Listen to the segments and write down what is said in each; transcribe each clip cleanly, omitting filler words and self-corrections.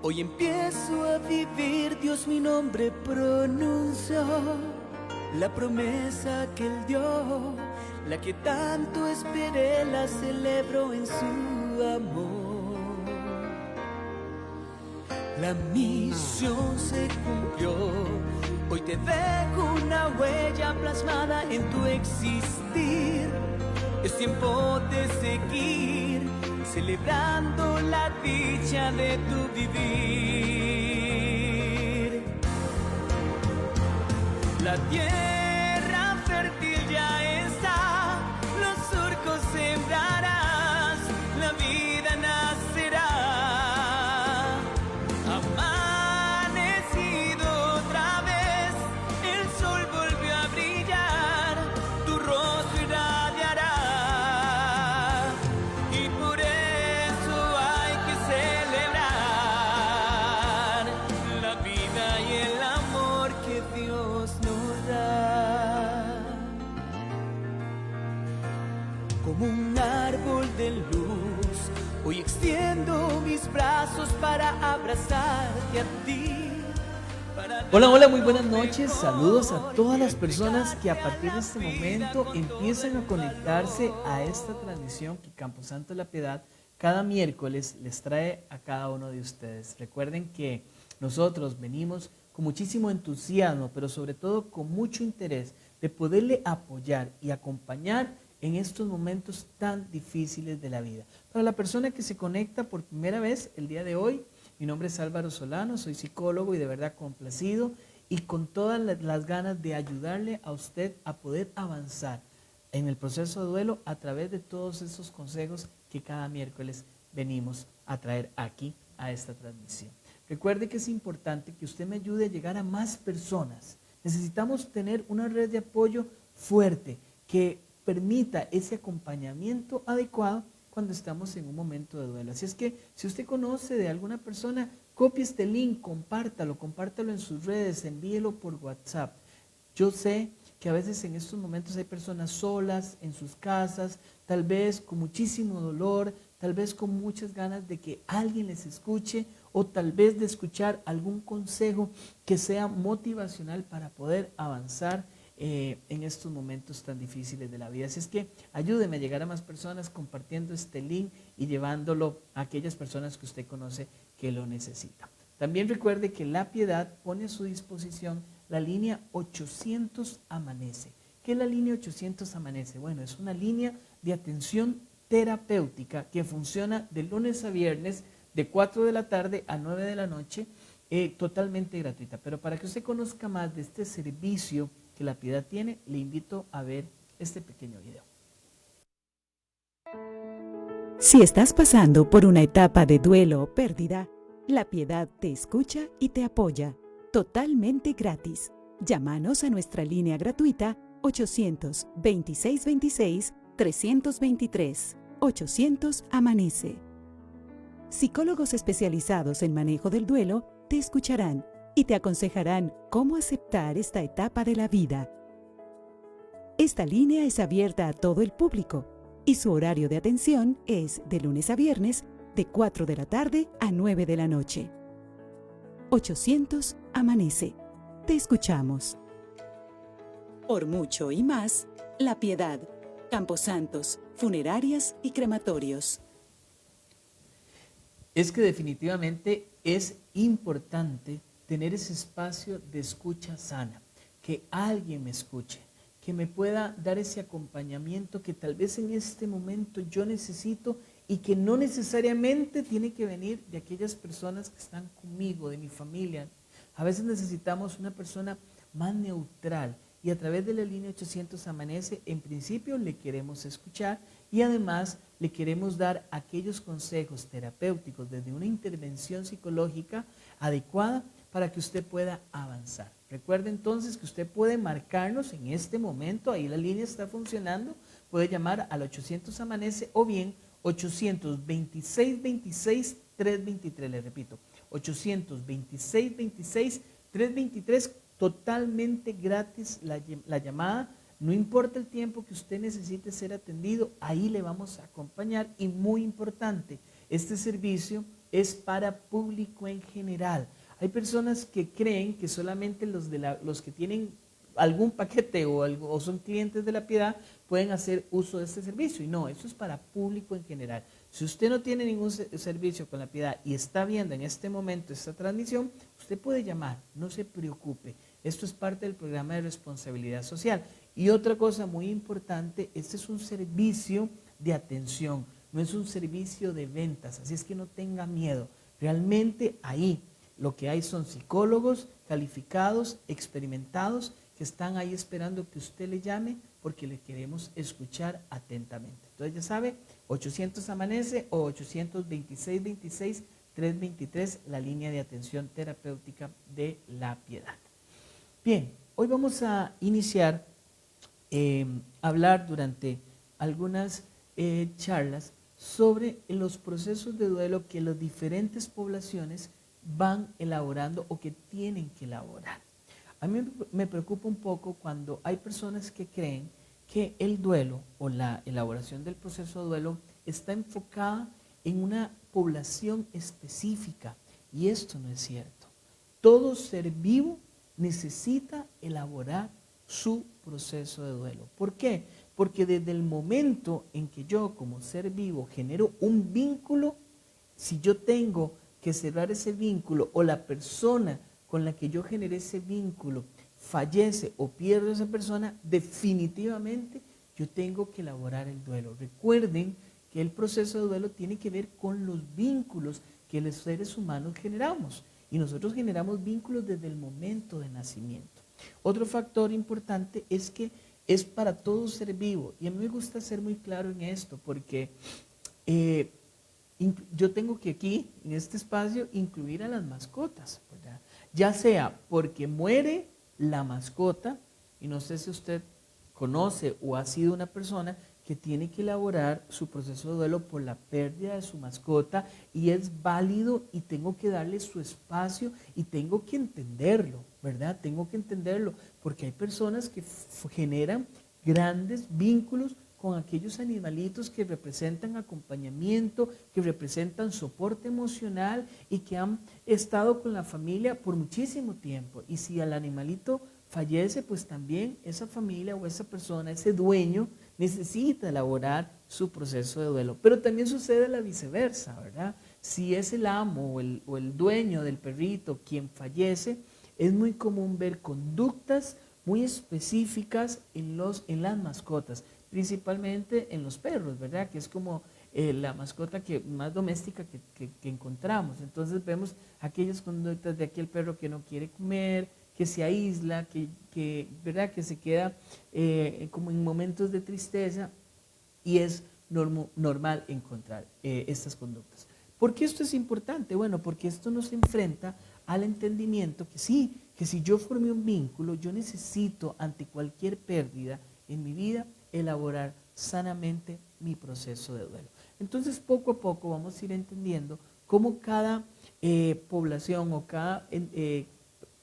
Hoy empiezo a vivir, Dios mi nombre pronunció. La promesa que Él dio, la que tanto esperé, la celebro en su amor. La misión se cumplió. Hoy te dejo una huella plasmada en tu existir. Es tiempo de seguir celebrando la dicha de tu vivir. La tierra fértil ya está, los surcos sembrarás, la vida nacerá. Amanecido otra vez, el sol volvió a brillar, tu rostro irradiará. Y por eso hay que celebrar la vida y el amor que Dios nos da. Como un árbol de luz, hoy extiendo mis brazos para abrazarte a ti. Hola, muy buenas noches. Saludos a todas las personas que a partir de este momento empiezan a conectarse a esta transmisión que Camposanto de la Piedad cada miércoles les trae a cada uno de ustedes. Recuerden que nosotros venimos con muchísimo entusiasmo, pero sobre todo con mucho interés de poderle apoyar y acompañar en estos momentos tan difíciles de la vida. Para la persona que se conecta por primera vez el día de hoy, mi nombre es Álvaro Solano, soy psicólogo y de verdad complacido y con todas las ganas de ayudarle a usted a poder avanzar en el proceso de duelo a través de todos esos consejos que cada miércoles venimos a traer aquí a esta transmisión. Recuerde que es importante que usted me ayude a llegar a más personas. Necesitamos tener una red de apoyo fuerte que permita ese acompañamiento adecuado cuando estamos en un momento de duelo. Así es que si usted conoce de alguna persona, copie este link, compártalo en sus redes, envíelo por WhatsApp. Yo sé que a veces en estos momentos hay personas solas en sus casas, tal vez con muchísimo dolor, tal vez con muchas ganas de que alguien les escuche o tal vez de escuchar algún consejo que sea motivacional para poder avanzar en estos momentos tan difíciles de la vida. Así es que ayúdeme a llegar a más personas compartiendo este link y llevándolo a aquellas personas que usted conoce que lo necesitan. También recuerde que La Piedad pone a su disposición la línea 800 Amanece. ¿Qué es la línea 800 Amanece? Bueno, es una línea de atención terapéutica que funciona de lunes a viernes de 4 de la tarde a 9 de la noche, totalmente gratuita. Pero para que usted conozca más de este servicio que La Piedad tiene, le invito a ver este pequeño video. Si estás pasando por una etapa de duelo o pérdida, La Piedad te escucha y te apoya, totalmente gratis. Llámanos a nuestra línea gratuita 800-2626-323. 800 Amanece. Psicólogos especializados en manejo del duelo te escucharán y te aconsejarán cómo aceptar esta etapa de la vida. Esta línea es abierta a todo el público y su horario de atención es de lunes a viernes de 4 de la tarde a 9 de la noche. 800 Amanece. Te escuchamos. Por mucho y más, La Piedad, Camposantos, funerarias y crematorios. Es que definitivamente es importante tener ese espacio de escucha sana, que alguien me escuche, que me pueda dar ese acompañamiento que tal vez en este momento yo necesito y que no necesariamente tiene que venir de aquellas personas que están conmigo, de mi familia. A veces necesitamos una persona más neutral y a través de la línea 800 Amanece, en principio le queremos escuchar y además le queremos dar aquellos consejos terapéuticos desde una intervención psicológica adecuada para que usted pueda avanzar. Recuerde entonces que usted puede marcarnos en este momento, ahí la línea está funcionando, puede llamar al 800 Amanece o bien 826-26-323, le repito, 826-26-323, totalmente gratis la llamada, no importa el tiempo que usted necesite ser atendido, ahí le vamos a acompañar y muy importante, este servicio es para público en general. Hay personas que creen que solamente los que tienen algún paquete o son clientes de La Piedad pueden hacer uso de este servicio. Y no, eso es para público en general. Si usted no tiene ningún servicio con La Piedad y está viendo en este momento esta transmisión, usted puede llamar, no se preocupe. Esto es parte del programa de responsabilidad social. Y otra cosa muy importante, este es un servicio de atención, no es un servicio de ventas, así es que no tenga miedo. Realmente ahí lo que hay son psicólogos calificados, experimentados, que están ahí esperando que usted le llame porque le queremos escuchar atentamente. Entonces ya sabe, 800 amanece o 826 26 323, la línea de atención terapéutica de La Piedad. Bien, hoy vamos a iniciar a hablar durante algunas charlas sobre los procesos de duelo que las diferentes poblaciones van elaborando o que tienen que elaborar. A mí me preocupa un poco cuando hay personas que creen que el duelo o la elaboración del proceso de duelo está enfocada en una población específica, y esto no es cierto. Todo ser vivo necesita elaborar su proceso de duelo. ¿Por qué? Porque desde el momento en que yo como ser vivo genero un vínculo, si yo tengo que cerrar ese vínculo o la persona con la que yo generé ese vínculo fallece o pierdo a esa persona, definitivamente yo tengo que elaborar el duelo. Recuerden que el proceso de duelo tiene que ver con los vínculos que los seres humanos generamos. Y nosotros generamos vínculos desde el momento de nacimiento. Otro factor importante es que es para todo ser vivo. Y a mí me gusta ser muy claro en esto, porque yo tengo que aquí, en este espacio, incluir a las mascotas, ¿verdad? Ya sea porque muere la mascota, y no sé si usted conoce o ha sido una persona que tiene que elaborar su proceso de duelo por la pérdida de su mascota, y es válido y tengo que darle su espacio y tengo que entenderlo, ¿verdad? Tengo que entenderlo porque hay personas que generan grandes vínculos con aquellos animalitos que representan acompañamiento, que representan soporte emocional y que han estado con la familia por muchísimo tiempo. Y si el animalito fallece, pues también esa familia o esa persona, ese dueño, necesita elaborar su proceso de duelo. Pero también sucede la viceversa, ¿verdad? Si es el amo o el dueño del perrito quien fallece, es muy común ver conductas muy específicas en las mascotas, principalmente en los perros, ¿verdad? Que es como la mascota más doméstica que encontramos. Entonces vemos aquellas conductas de aquel perro que no quiere comer, que se aísla, ¿verdad? Que se queda como en momentos de tristeza, y es normal encontrar estas conductas. ¿Por qué esto es importante? Bueno, porque esto nos enfrenta al entendimiento que sí, que si yo formé un vínculo, yo necesito ante cualquier pérdida en mi vida elaborar sanamente mi proceso de duelo. Entonces poco a poco vamos a ir entendiendo cómo cada población o cada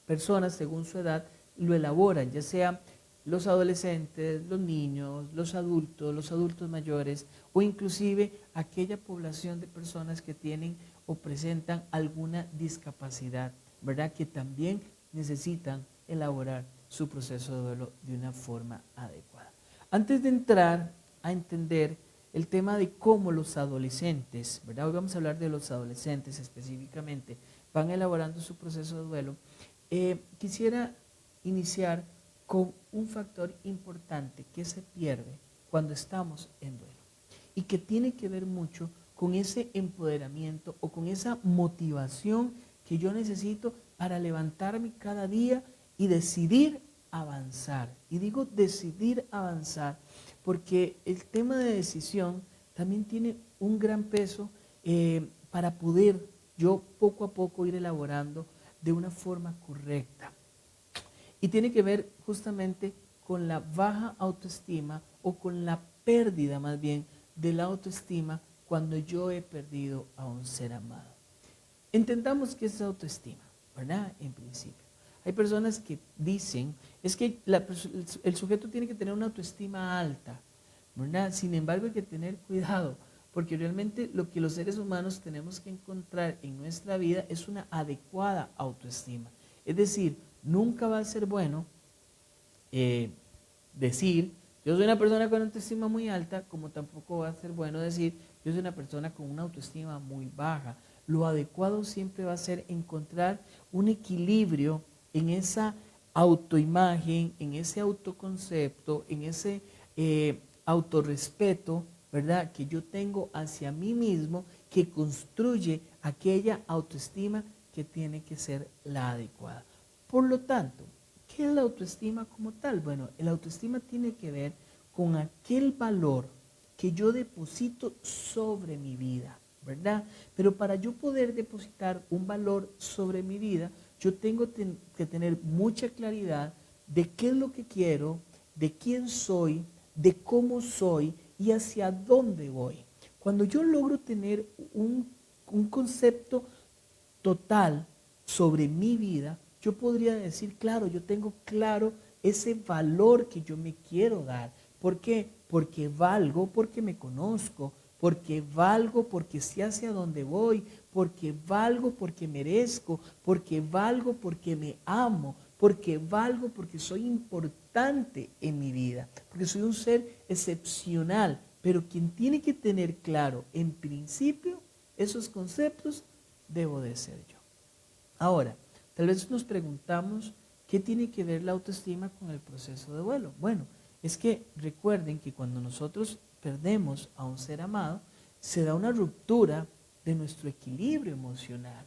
persona según su edad lo elaboran, ya sea los adolescentes, los niños, los adultos mayores, o inclusive aquella población de personas que tienen o presentan alguna discapacidad, ¿verdad? Que también necesitan elaborar su proceso de duelo de una forma adecuada. Antes de entrar a entender el tema de cómo los adolescentes, ¿verdad? Hoy vamos a hablar de los adolescentes específicamente, van elaborando su proceso de duelo. Quisiera iniciar con un factor importante que se pierde cuando estamos en duelo y que tiene que ver mucho con ese empoderamiento o con esa motivación que yo necesito para levantarme cada día y decidir avanzar. Y digo decidir avanzar porque el tema de decisión también tiene un gran peso para poder yo poco a poco ir elaborando de una forma correcta. Y tiene que ver justamente con la baja autoestima o con la pérdida más bien de la autoestima cuando yo he perdido a un ser amado. Entendamos qué es autoestima, ¿verdad? En principio. Hay personas que dicen, es que el sujeto tiene que tener una autoestima alta, ¿verdad? Sin embargo hay que tener cuidado, porque realmente lo que los seres humanos tenemos que encontrar en nuestra vida es una adecuada autoestima. Es decir, nunca va a ser bueno decir, yo soy una persona con autoestima muy alta, como tampoco va a ser bueno decir, yo soy una persona con una autoestima muy baja. Lo adecuado siempre va a ser encontrar un equilibrio en esa autoimagen, en ese autoconcepto, en ese autorrespeto, ¿verdad?, que yo tengo hacia mí mismo, que construye aquella autoestima que tiene que ser la adecuada. Por lo tanto, ¿qué es la autoestima como tal? Bueno, la autoestima tiene que ver con aquel valor que yo deposito sobre mi vida, ¿verdad? Pero para yo poder depositar un valor sobre mi vida, yo tengo que tener mucha claridad de qué es lo que quiero, de quién soy, de cómo soy y hacia dónde voy. Cuando yo logro tener un concepto total sobre mi vida, yo podría decir, claro, yo tengo claro ese valor que yo me quiero dar. ¿Por qué? Porque valgo, porque me conozco, porque valgo, porque sé hacia dónde voy, porque valgo, porque merezco, porque valgo, porque me amo, porque valgo, porque soy importante en mi vida, porque soy un ser excepcional. Pero quien tiene que tener claro en principio esos conceptos, debo de ser yo. Ahora, tal vez nos preguntamos, ¿qué tiene que ver la autoestima con el proceso de duelo? Bueno, es que recuerden que cuando nosotros perdemos a un ser amado, se da una ruptura de nuestro equilibrio emocional.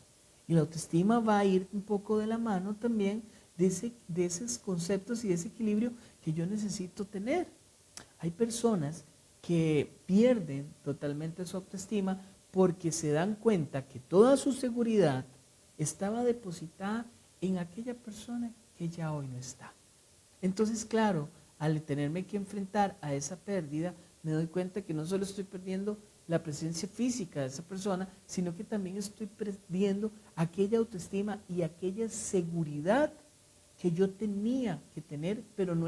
Y la autoestima va a ir un poco de la mano también de esos conceptos y de ese equilibrio que yo necesito tener. Hay personas que pierden totalmente su autoestima porque se dan cuenta que toda su seguridad estaba depositada en aquella persona que ya hoy no está. Entonces, claro, al tenerme que enfrentar a esa pérdida, me doy cuenta que no solo estoy perdiendo la presencia física de esa persona, sino que también estoy perdiendo aquella autoestima y aquella seguridad que yo tenía que tener, pero no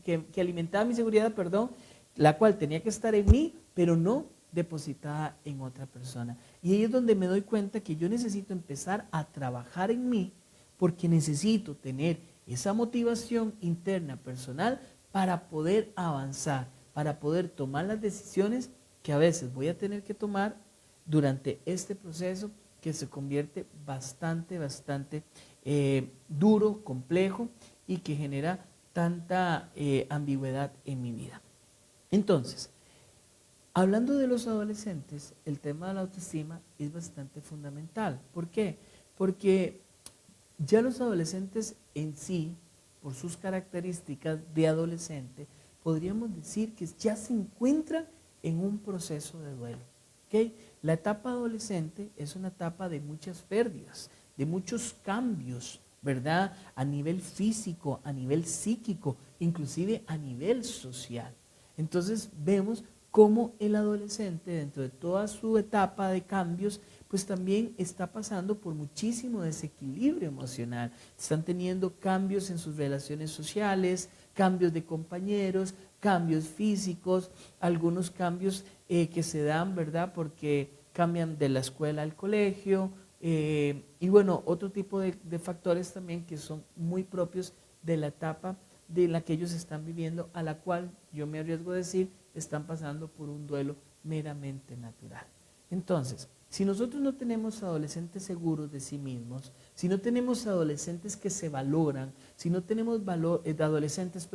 que alimentaba mi seguridad, perdón, la cual tenía que estar en mí, pero no depositada en otra persona. Y ahí es donde me doy cuenta que yo necesito empezar a trabajar en mí, porque necesito tener esa motivación interna personal para poder avanzar, para poder tomar las decisiones que a veces voy a tener que tomar durante este proceso que se convierte bastante duro, complejo y que genera tanta ambigüedad en mi vida. Entonces, hablando de los adolescentes, el tema de la autoestima es bastante fundamental. ¿Por qué? Porque ya los adolescentes en sí, por sus características de adolescente, podríamos decir que ya se encuentran en un proceso de duelo. ¿Okay? La etapa adolescente es una etapa de muchas pérdidas, de muchos cambios, ¿verdad? A nivel físico, a nivel psíquico, inclusive a nivel social. Entonces vemos cómo el adolescente, dentro de toda su etapa de cambios, pues también está pasando por muchísimo desequilibrio emocional. Están teniendo cambios en sus relaciones sociales, cambios de compañeros, cambios físicos, algunos cambios que se dan, ¿verdad? Porque cambian de la escuela al colegio, y bueno, otro tipo de factores también que son muy propios de la etapa de la que ellos están viviendo, a la cual yo me arriesgo a decir, están pasando por un duelo meramente natural. Entonces, si nosotros no tenemos adolescentes seguros de sí mismos, si no tenemos adolescentes que se valoran, si no tenemos adolescentes,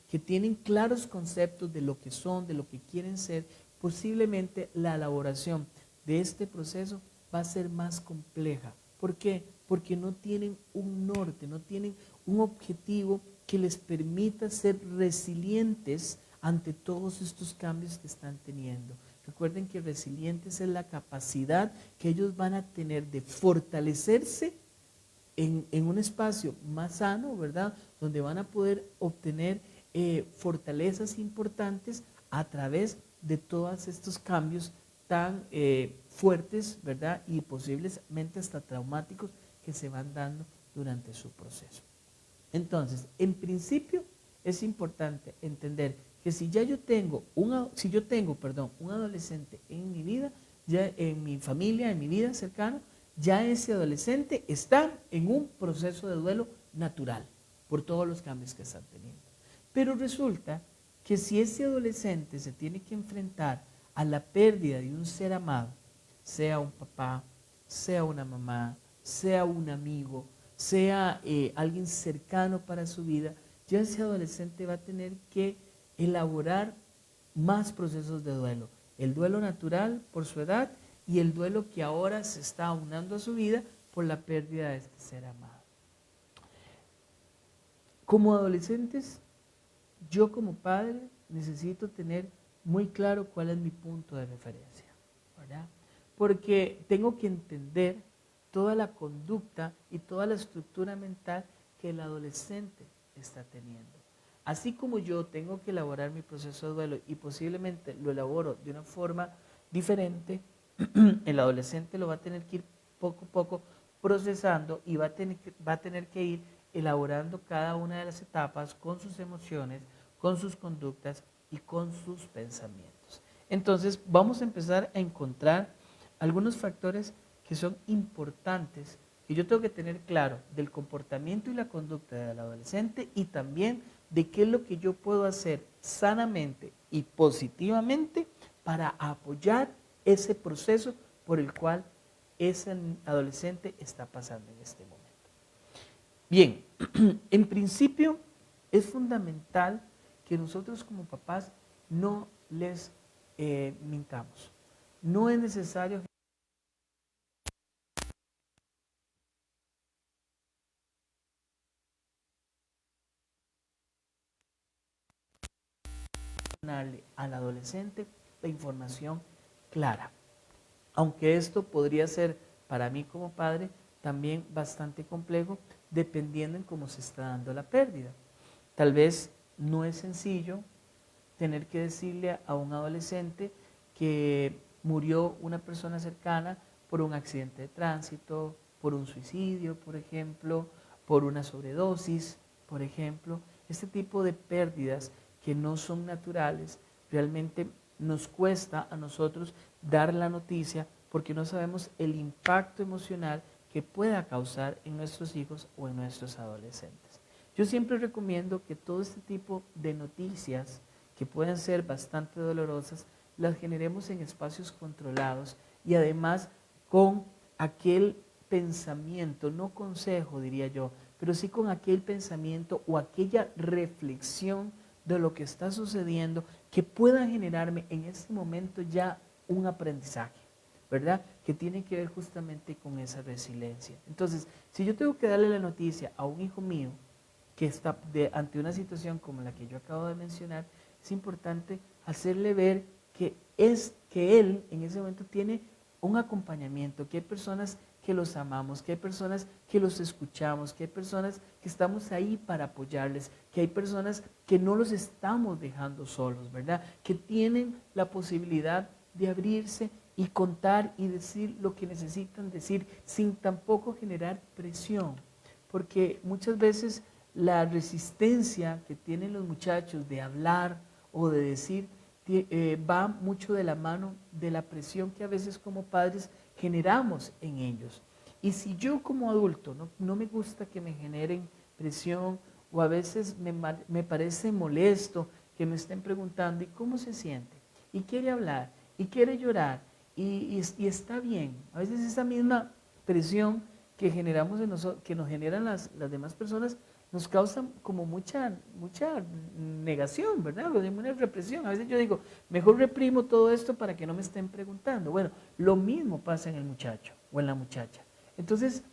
que tienen claros conceptos de lo que son, de lo que quieren ser, posiblemente la elaboración de este proceso va a ser más compleja. ¿Por qué? Porque no tienen un norte, no tienen un objetivo que les permita ser resilientes ante todos estos cambios que están teniendo. Recuerden que resilientes es la capacidad que ellos van a tener de fortalecerse en un espacio más sano, ¿verdad? Donde van a poder obtener fortalezas importantes a través de todos estos cambios tan fuertes, ¿verdad? Y posiblemente hasta traumáticos que se van dando durante su proceso. Entonces, en principio es importante entender que si yo tengo un adolescente en mi vida, ya en mi familia, en mi vida cercana, ya ese adolescente está en un proceso de duelo natural por todos los cambios que están teniendo. Pero resulta que si ese adolescente se tiene que enfrentar a la pérdida de un ser amado, sea un papá, sea una mamá, sea un amigo, sea alguien cercano para su vida, ya ese adolescente va a tener que elaborar más procesos de duelo. El duelo natural por su edad y el duelo que ahora se está aunando a su vida por la pérdida de este ser amado. Como adolescentes, yo como padre necesito tener muy claro cuál es mi punto de referencia, ¿verdad? Porque tengo que entender toda la conducta y toda la estructura mental que el adolescente está teniendo. Así como yo tengo que elaborar mi proceso de duelo y posiblemente lo elaboro de una forma diferente, el adolescente lo va a tener que ir poco a poco procesando y va a tener que ir elaborando cada una de las etapas con sus emociones, con sus conductas y con sus pensamientos. Entonces vamos a empezar a encontrar algunos factores que son importantes que yo tengo que tener claro del comportamiento y la conducta del adolescente y también de qué es lo que yo puedo hacer sanamente y positivamente para apoyar ese proceso por el cual ese adolescente está pasando en este momento. Bien, en principio es fundamental que nosotros como papás no les mintamos. No es necesario darle al adolescente la información clara. Aunque esto podría ser para mí como padre también bastante complejo dependiendo en cómo se está dando la pérdida. Tal vez no es sencillo tener que decirle a un adolescente que murió una persona cercana por un accidente de tránsito, por un suicidio, por ejemplo, por una sobredosis, por ejemplo. Este tipo de pérdidas que no son naturales, realmente nos cuesta a nosotros dar la noticia porque no sabemos el impacto emocional que pueda causar en nuestros hijos o en nuestros adolescentes. Yo siempre recomiendo que todo este tipo de noticias que pueden ser bastante dolorosas, las generemos en espacios controlados y además con aquel pensamiento, no consejo diría yo, pero sí con aquel pensamiento o aquella reflexión de lo que está sucediendo que pueda generarme en este momento ya un aprendizaje, ¿verdad? Que tiene que ver justamente con esa resiliencia. Entonces, si yo tengo que darle la noticia a un hijo mío que está ante una situación como la que yo acabo de mencionar, es importante hacerle ver que él en ese momento tiene un acompañamiento, que hay personas que los amamos, que hay personas que los escuchamos, que hay personas que estamos ahí para apoyarles, que hay personas que no los estamos dejando solos, ¿verdad? Que tienen la posibilidad de abrirse y contar y decir lo que necesitan decir sin tampoco generar presión, porque muchas veces la resistencia que tienen los muchachos de hablar o de decir va mucho de la mano de la presión que a veces como padres generamos en ellos. Y si yo como adulto no me gusta que me generen presión o a veces me parece molesto que me estén preguntando ¿y cómo se siente? Y quiere hablar, y quiere llorar, y está bien. A veces esa misma presión que generamos en nosotros, que nos generan las demás personas, nos causa como mucha negación, ¿verdad? Una represión. A veces yo digo, mejor reprimo todo esto para que no me estén preguntando. Bueno, lo mismo pasa en el muchacho o en la muchacha. Entonces,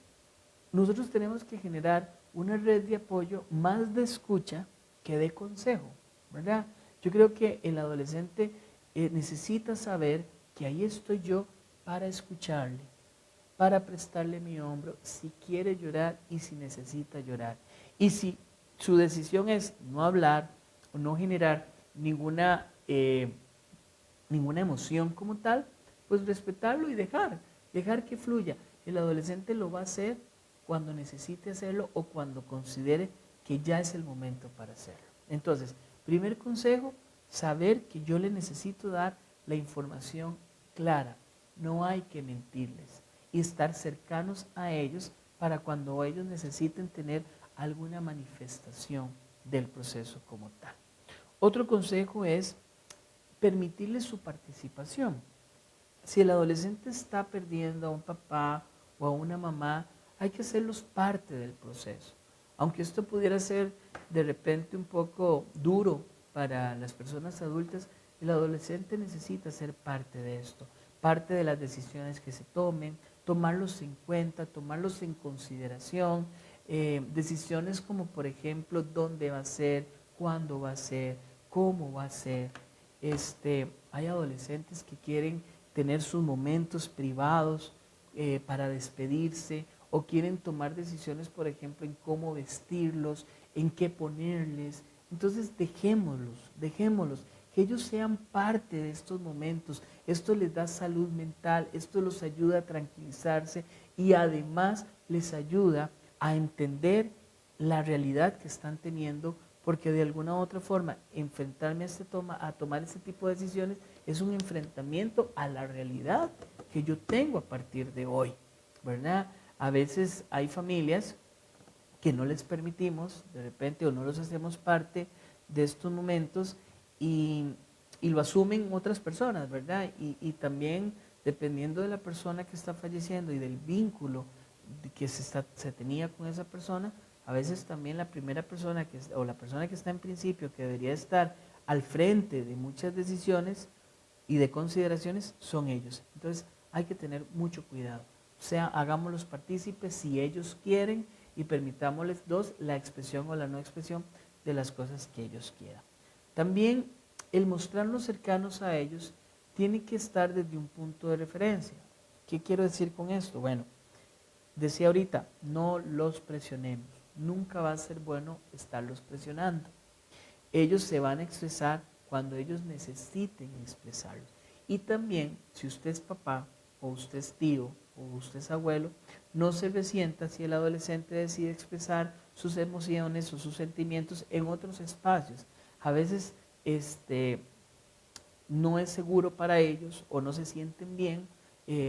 nosotros tenemos que generar una red de apoyo más de escucha que de consejo, ¿verdad? Yo creo que el adolescente necesita saber que ahí estoy yo para escucharle, para prestarle mi hombro si quiere llorar y si necesita llorar. Y si su decisión es no hablar o no generar ninguna emoción como tal, pues respetarlo y dejar que fluya. El adolescente lo va a hacer cuando necesite hacerlo o cuando considere que ya es el momento para hacerlo. Entonces, primer consejo, saber que yo le necesito dar la información clara, no hay que mentirles y estar cercanos a ellos para cuando ellos necesiten tener alguna manifestación del proceso como tal. Otro consejo es permitirles su participación. Si el adolescente está perdiendo a un papá o a una mamá, hay que hacerlos parte del proceso. Aunque esto pudiera ser de repente un poco duro para las personas adultas, el adolescente necesita ser parte de esto, parte de las decisiones que se tomen, tomarlos en cuenta, tomarlos en consideración, decisiones como por ejemplo dónde va a ser, cuándo va a ser, cómo va a ser. Hay adolescentes que quieren tener sus momentos privados para despedirse o quieren tomar decisiones, por ejemplo, en cómo vestirlos, en qué ponerles. Entonces dejémoslos, que ellos sean parte de estos momentos. Esto les da salud mental, esto los ayuda a tranquilizarse y además les ayuda a entender la realidad que están teniendo, porque de alguna u otra forma enfrentarme a tomar este tipo de decisiones es un enfrentamiento a la realidad que yo tengo a partir de hoy, ¿verdad? A veces hay familias que no les permitimos de repente o no los hacemos parte de estos momentos y lo asumen otras personas, ¿verdad? Y también dependiendo de la persona que está falleciendo y del vínculo que se tenía con esa persona, a veces también la primera persona o la persona que está en principio que debería estar al frente de muchas decisiones y de consideraciones son ellos. Entonces hay que tener mucho cuidado. O sea, hagámoslos partícipes si ellos quieren y permitámosles la expresión o la no expresión de las cosas que ellos quieran. También el mostrarnos cercanos a ellos tiene que estar desde un punto de referencia. ¿Qué quiero decir con esto? Bueno, decía ahorita, no los presionemos. Nunca va a ser bueno estarlos presionando. Ellos se van a expresar cuando ellos necesiten expresarlo. Y también, si usted es papá, o usted es tío, o usted es abuelo, no se resienta si el adolescente decide expresar sus emociones o sus sentimientos en otros espacios. A veces no es seguro para ellos o no se sienten bien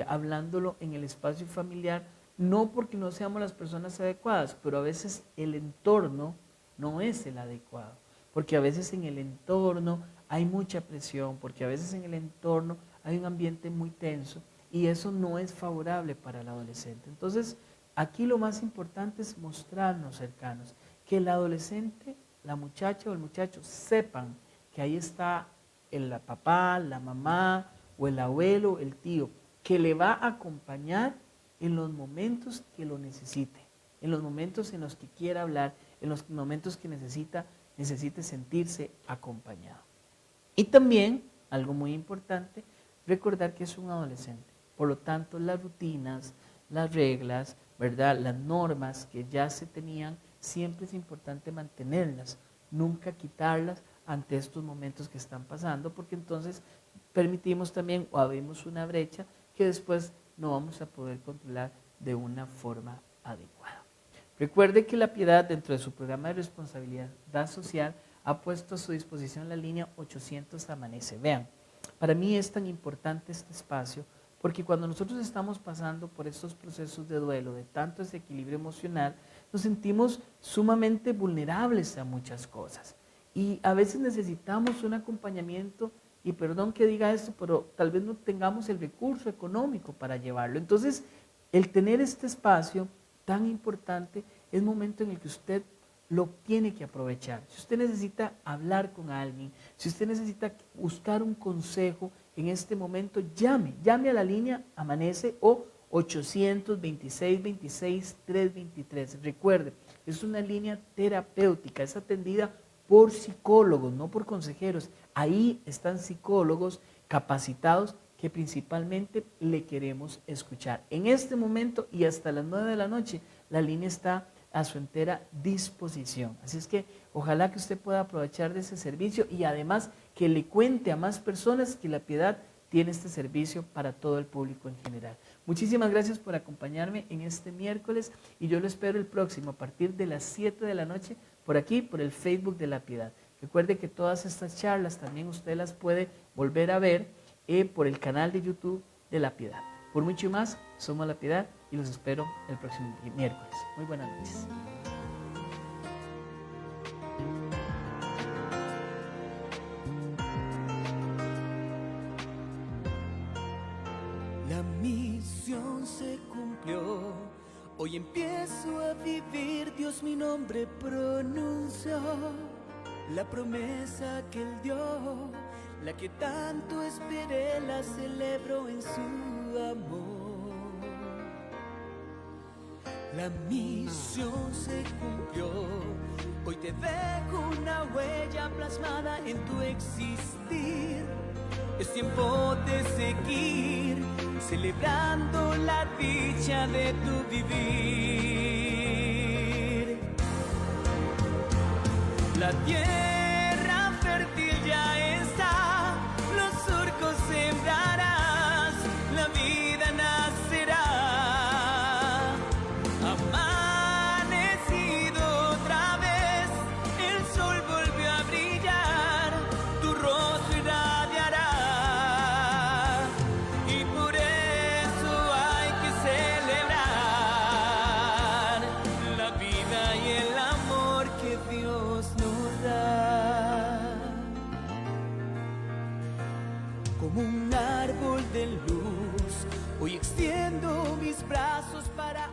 hablándolo en el espacio familiar, no porque no seamos las personas adecuadas, pero a veces el entorno no es el adecuado, porque a veces en el entorno hay mucha presión, porque a veces en el entorno hay un ambiente muy tenso y eso no es favorable para el adolescente. Entonces, aquí lo más importante es mostrarnos cercanos, que el adolescente, la muchacha o el muchacho sepan que ahí está el papá, la mamá o el abuelo, el tío, que le va a acompañar en los momentos que lo necesite, en los momentos en los que quiera hablar, en los momentos que necesite sentirse acompañado. Y también, algo muy importante, recordar que es un adolescente. Por lo tanto, las rutinas, las reglas, ¿verdad?, las normas que ya se tenían, siempre es importante mantenerlas, nunca quitarlas ante estos momentos que están pasando, porque entonces permitimos también o abrimos una brecha que después no vamos a poder controlar de una forma adecuada. Recuerde que La Piedad, dentro de su programa de responsabilidad social, ha puesto a su disposición la línea 800 Amanece. Vean, para mí es tan importante este espacio porque cuando nosotros estamos pasando por estos procesos de duelo, de tanto desequilibrio emocional, nos sentimos sumamente vulnerables a muchas cosas. Y a veces necesitamos un acompañamiento, y perdón que diga esto, pero tal vez no tengamos el recurso económico para llevarlo. Entonces, el tener este espacio tan importante es momento en el que usted lo tiene que aprovechar. Si usted necesita hablar con alguien, si usted necesita buscar un consejo en este momento, llame a la línea Amanece o 800-26-26-323. Recuerde, es una línea terapéutica, es atendida por psicólogos, no por consejeros. Ahí están psicólogos capacitados que principalmente le queremos escuchar. En este momento y hasta las 9 de la noche, la línea está a su entera disposición. Así es que ojalá que usted pueda aprovechar de ese servicio y además que le cuente a más personas que La Piedad tiene este servicio para todo el público en general. Muchísimas gracias por acompañarme en este miércoles y yo lo espero el próximo a partir de las 7 de la noche por aquí, por el Facebook de La Piedad. Recuerde que todas estas charlas también usted las puede volver a ver por el canal de YouTube de La Piedad. Por mucho más, somos La Piedad y los espero el próximo miércoles. Muy buenas noches. La misión se cumplió. Hoy empiezo a vivir, Dios mi nombre pronunció. La promesa que Él dio, la que tanto esperé, la celebro en su amor. La misión se cumplió. Hoy te dejo una huella plasmada en tu existir. Es tiempo de seguir celebrando la dicha de tu vivir. La tierra fértil ya está, los surcos sembrarás, la vida nacerá. Amanecido otra vez, el sol volvió a brillar, tu rostro irradiará. Y por eso hay que celebrar la vida y el amor que Dios nos da. Como un árbol de luz, hoy extiendo mis brazos para